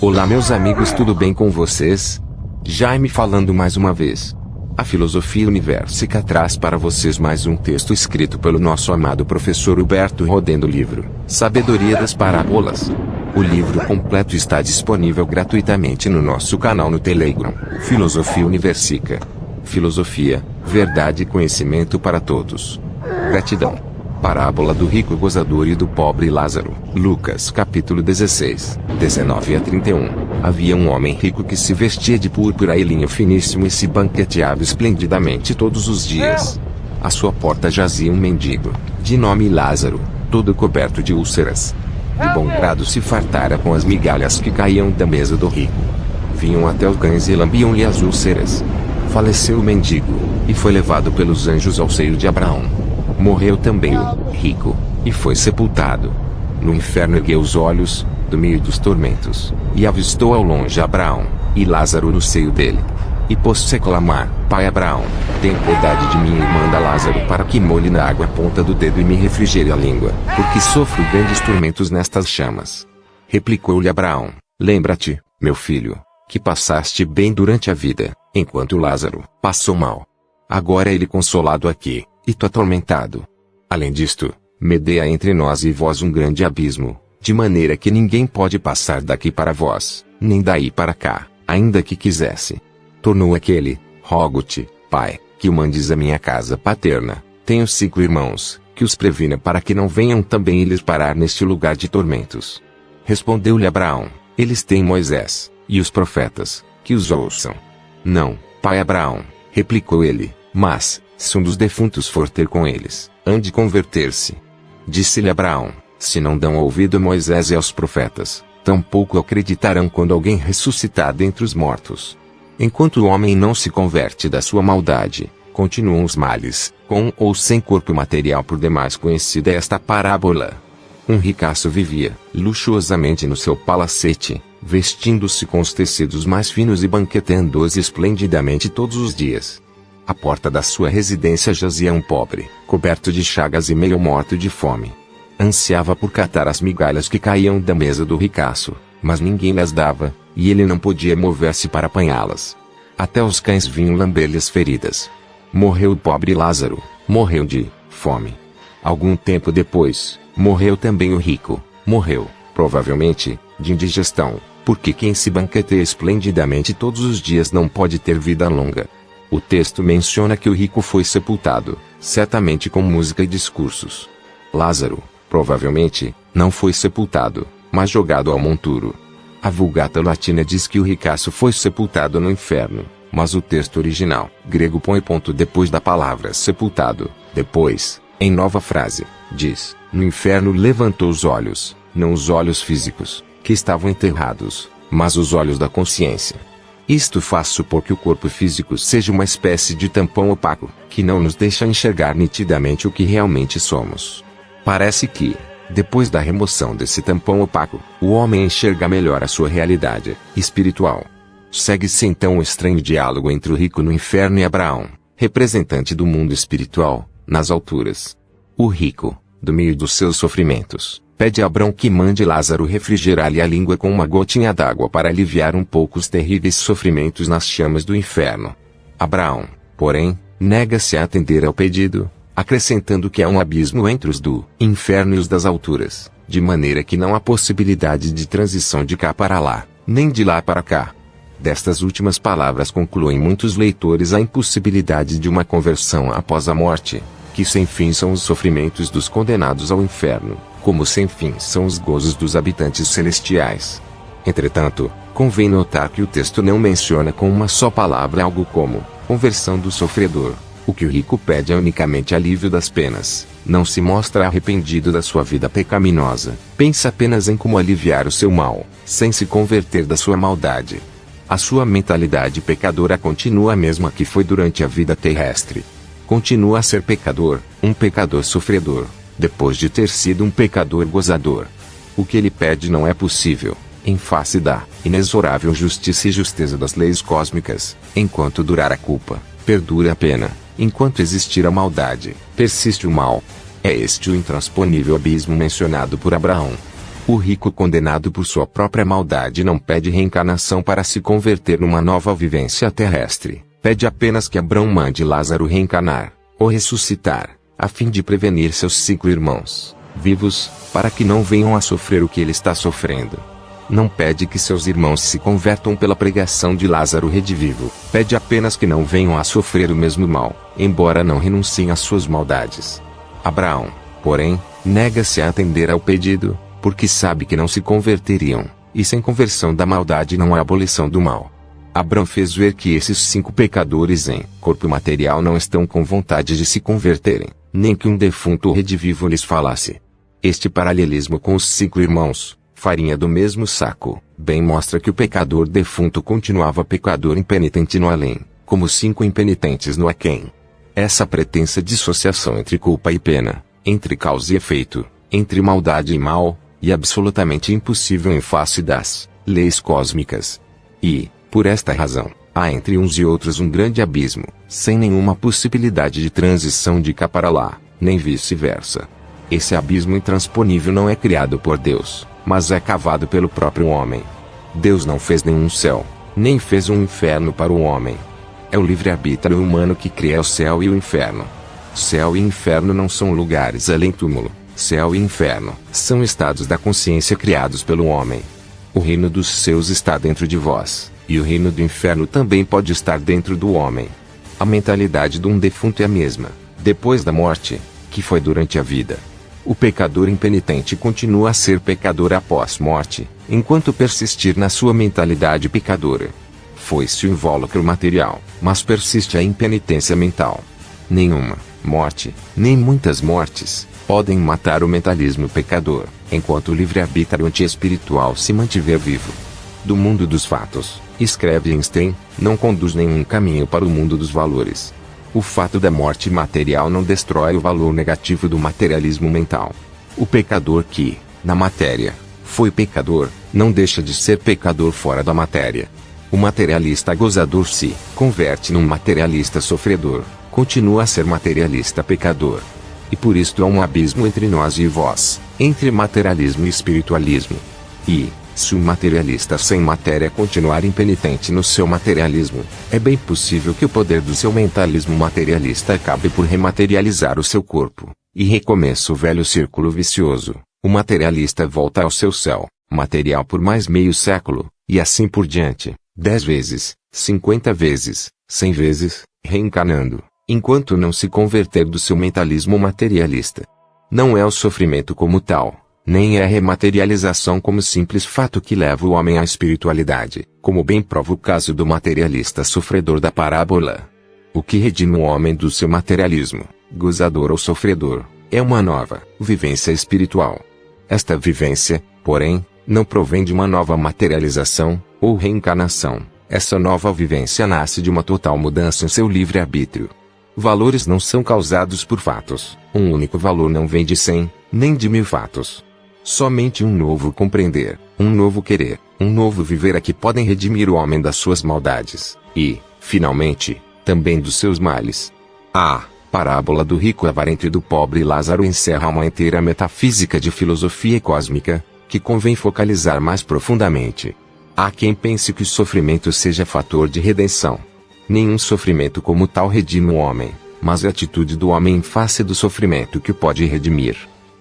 Olá meus amigos, tudo bem com vocês? Jaime falando mais uma vez. A Filosofia Universica traz para vocês mais um texto escrito pelo nosso amado professor Huberto Rodin do livro Sabedoria das Parábolas. O livro completo está disponível gratuitamente no nosso canal no Telegram, Filosofia Universica. Filosofia, verdade e conhecimento para todos. Gratidão. Parábola do rico gozador e do pobre Lázaro. Lucas capítulo 16, 19 a 31. Havia um homem rico que se vestia de púrpura e linho finíssimo e se banqueteava esplendidamente todos os dias. À sua porta jazia um mendigo, de nome Lázaro, todo coberto de úlceras. De bom grado se fartara com as migalhas que caíam da mesa do rico. Vinham até os cães e lambiam-lhe as úlceras. Faleceu o mendigo, e foi levado pelos anjos ao seio de Abraão. Morreu também o rico, e foi sepultado. No inferno ergueu os olhos, do meio dos tormentos, e avistou ao longe Abraão, e Lázaro no seio dele. E pôs-se a clamar: Pai Abraão, tem piedade de mim e manda Lázaro para que molhe na água a ponta do dedo e me refrigere a língua, porque sofro grandes tormentos nestas chamas. Replicou-lhe Abraão: Lembra-te, meu filho, que passaste bem durante a vida, enquanto Lázaro passou mal. Agora é ele consolado aqui, e tu atormentado. Além disto, medeia entre nós e vós um grande abismo, de maneira que ninguém pode passar daqui para vós, nem daí para cá, ainda que quisesse. Tornou aquele: Rogo-te, pai, que o mandes à minha casa paterna. Tenho 5 irmãos, que os previna para que não venham também eles parar neste lugar de tormentos. Respondeu-lhe Abraão: Eles têm Moisés, e os profetas, que os ouçam. Não, pai Abraão, replicou ele, mas, se um dos defuntos for ter com eles, hão de converter-se. Disse-lhe Abraão: Se não dão ouvido a Moisés e aos profetas, tampouco acreditarão quando alguém ressuscitar dentre os mortos. Enquanto o homem não se converte da sua maldade, continuam os males, com ou sem corpo material. Por demais conhecida é esta parábola. Um ricaço vivia, luxuosamente no seu palacete, vestindo-se com os tecidos mais finos e banqueteando-se esplendidamente todos os dias. À porta da sua residência jazia um pobre, coberto de chagas e meio morto de fome. Ansiava por catar as migalhas que caíam da mesa do ricaço, mas ninguém lhes dava, e ele não podia mover-se para apanhá-las. Até os cães vinham lamber-lhe as feridas. Morreu o pobre Lázaro, morreu de fome. Algum tempo depois, morreu também o rico, morreu, provavelmente, de indigestão, porque quem se banqueteia esplendidamente todos os dias não pode ter vida longa. O texto menciona que o rico foi sepultado, certamente com música e discursos. Lázaro, provavelmente, não foi sepultado, mas jogado ao monturo. A Vulgata Latina diz que o ricaço foi sepultado no inferno, mas o texto original, grego, põe ponto depois da palavra sepultado. Depois, em nova frase, diz: No inferno levantou os olhos, não os olhos físicos, que estavam enterrados, mas os olhos da consciência. Isto faz supor que o corpo físico seja uma espécie de tampão opaco, que não nos deixa enxergar nitidamente o que realmente somos. Parece que, depois da remoção desse tampão opaco, o homem enxerga melhor a sua realidade espiritual. Segue-se então um estranho diálogo entre o rico no inferno e Abraão, representante do mundo espiritual, nas alturas. O rico, do meio dos seus sofrimentos, pede a Abraão que mande Lázaro refrigerar-lhe a língua com uma gotinha d'água para aliviar um pouco os terríveis sofrimentos nas chamas do inferno. Abraão, porém, nega-se a atender ao pedido, acrescentando que há um abismo entre os do inferno e os das alturas, de maneira que não há possibilidade de transição de cá para lá, nem de lá para cá. Destas últimas palavras concluem muitos leitores a impossibilidade de uma conversão após a morte, que sem fim são os sofrimentos dos condenados ao inferno, como sem fim são os gozos dos habitantes celestiais. Entretanto, convém notar que o texto não menciona com uma só palavra algo como conversão do sofredor. O que o rico pede é unicamente alívio das penas, não se mostra arrependido da sua vida pecaminosa, pensa apenas em como aliviar o seu mal, sem se converter da sua maldade. A sua mentalidade pecadora continua a mesma que foi durante a vida terrestre. Continua a ser pecador, um pecador sofredor, depois de ter sido um pecador gozador. O que ele pede não é possível, em face da inexorável justiça e justeza das leis cósmicas. Enquanto durar a culpa, perdura a pena. Enquanto existir a maldade, persiste o mal. É este o intransponível abismo mencionado por Abraão. O rico condenado por sua própria maldade não pede reencarnação para se converter numa nova vivência terrestre. Pede apenas que Abraão mande Lázaro reencarnar, ou ressuscitar, a fim de prevenir seus 5 irmãos, vivos, para que não venham a sofrer o que ele está sofrendo. Não pede que seus irmãos se convertam pela pregação de Lázaro redivivo. Pede apenas que não venham a sofrer o mesmo mal, embora não renunciem às suas maldades. Abraão, porém, nega-se a atender ao pedido, porque sabe que não se converteriam, e sem conversão da maldade não há abolição do mal. Abraão fez ver que esses 5 pecadores em corpo material não estão com vontade de se converterem, nem que um defunto redivivo lhes falasse. Este paralelismo com os 5 irmãos, farinha do mesmo saco, bem mostra que o pecador defunto continuava pecador impenitente no além, como 5 impenitentes no aquém. Essa pretensa dissociação entre culpa e pena, entre causa e efeito, entre maldade e mal, e absolutamente impossível em face das leis cósmicas. E, por esta razão, há entre uns e outros um grande abismo, sem nenhuma possibilidade de transição de cá para lá, nem vice-versa. Esse abismo intransponível não é criado por Deus, mas é cavado pelo próprio homem. Deus não fez nenhum céu, nem fez um inferno para o homem. É o livre-arbítrio humano que cria o céu e o inferno. Céu e inferno não são lugares além túmulo. Céu e inferno são estados da consciência criados pelo homem. O reino dos céus está dentro de vós, e o reino do inferno também pode estar dentro do homem. A mentalidade de um defunto é a mesma, depois da morte, que foi durante a vida. O pecador impenitente continua a ser pecador após morte, enquanto persistir na sua mentalidade pecadora. Foi-se o invólucro material, mas persiste a impenitência mental. Nenhuma morte, nem muitas mortes, podem matar o mentalismo pecador, enquanto o livre-arbítrio anti-espiritual se mantiver vivo. Do mundo dos fatos, escreve Einstein, não conduz nenhum caminho para o mundo dos valores. O fato da morte material não destrói o valor negativo do materialismo mental. O pecador que, na matéria, foi pecador, não deixa de ser pecador fora da matéria. O materialista gozador se converte num materialista sofredor, continua a ser materialista pecador. E por isto há um abismo entre nós e vós, entre materialismo e espiritualismo. E, se o materialista sem matéria continuar impenitente no seu materialismo, é bem possível que o poder do seu mentalismo materialista acabe por rematerializar o seu corpo, e recomeça o velho círculo vicioso. O materialista volta ao seu céu, material por mais meio século, e assim por diante, 10 vezes, 50 vezes, 100 vezes, reencarnando, enquanto não se converter do seu mentalismo materialista. Não é o sofrimento como tal, nem é a rematerialização como simples fato que leva o homem à espiritualidade, como bem prova o caso do materialista sofredor da parábola. O que redime o homem do seu materialismo, gozador ou sofredor, é uma nova vivência espiritual. Esta vivência, porém, não provém de uma nova materialização, ou reencarnação. Essa nova vivência nasce de uma total mudança em seu livre-arbítrio. Valores não são causados por fatos. Um único valor não vem de 100, nem de 1000 fatos. Somente um novo compreender, um novo querer, um novo viver é que podem redimir o homem das suas maldades, e, finalmente, também dos seus males. A parábola do rico avarento e do pobre Lázaro encerra uma inteira metafísica de filosofia cósmica, que convém focalizar mais profundamente. Há quem pense que o sofrimento seja fator de redenção. Nenhum sofrimento como tal redime o homem, mas é a atitude do homem em face do sofrimento que o pode redimir.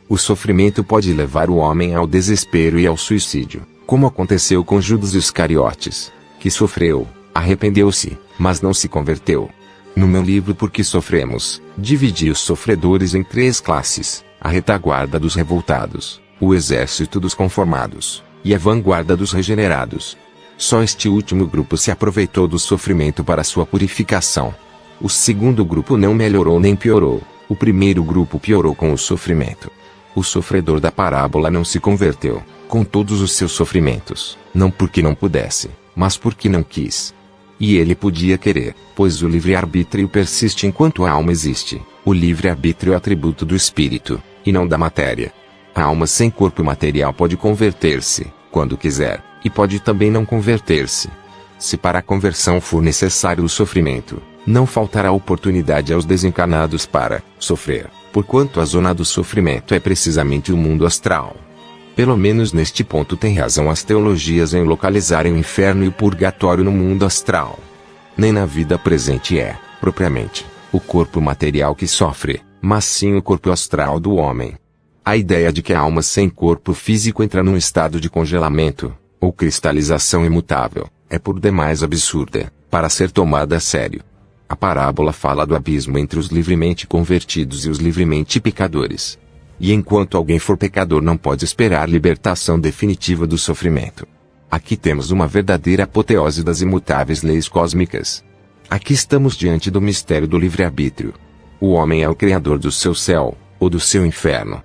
O sofrimento pode levar o homem ao desespero e ao suicídio, como aconteceu com Judas Iscariotes, que sofreu, arrependeu-se, mas não se converteu. No meu livro Por que Sofremos, dividi os sofredores em 3 classes: a retaguarda dos revoltados, o exército dos conformados, e a vanguarda dos regenerados. Só este último grupo se aproveitou do sofrimento para sua purificação. O segundo grupo não melhorou nem piorou, o primeiro grupo piorou com o sofrimento. O sofredor da parábola não se converteu, com todos os seus sofrimentos, não porque não pudesse, mas porque não quis. E ele podia querer, pois o livre-arbítrio persiste enquanto a alma existe. O livre-arbítrio é atributo do espírito, e não da matéria. A alma sem corpo material pode converter-se, quando quiser, e pode também não converter-se. Se para a conversão for necessário o sofrimento, não faltará oportunidade aos desencarnados para sofrer, porquanto a zona do sofrimento é precisamente o mundo astral. Pelo menos neste ponto tem razão as teologias em localizarem o inferno e o purgatório no mundo astral. Nem na vida presente é, propriamente, o corpo material que sofre, mas sim o corpo astral do homem. A ideia de que a alma sem corpo físico entra num estado de congelamento, ou cristalização imutável, é por demais absurda, para ser tomada a sério. A parábola fala do abismo entre os livremente convertidos e os livremente pecadores. E enquanto alguém for pecador não pode esperar libertação definitiva do sofrimento. Aqui temos uma verdadeira apoteose das imutáveis leis cósmicas. Aqui estamos diante do mistério do livre-arbítrio. O homem é o criador do seu céu, ou do seu inferno.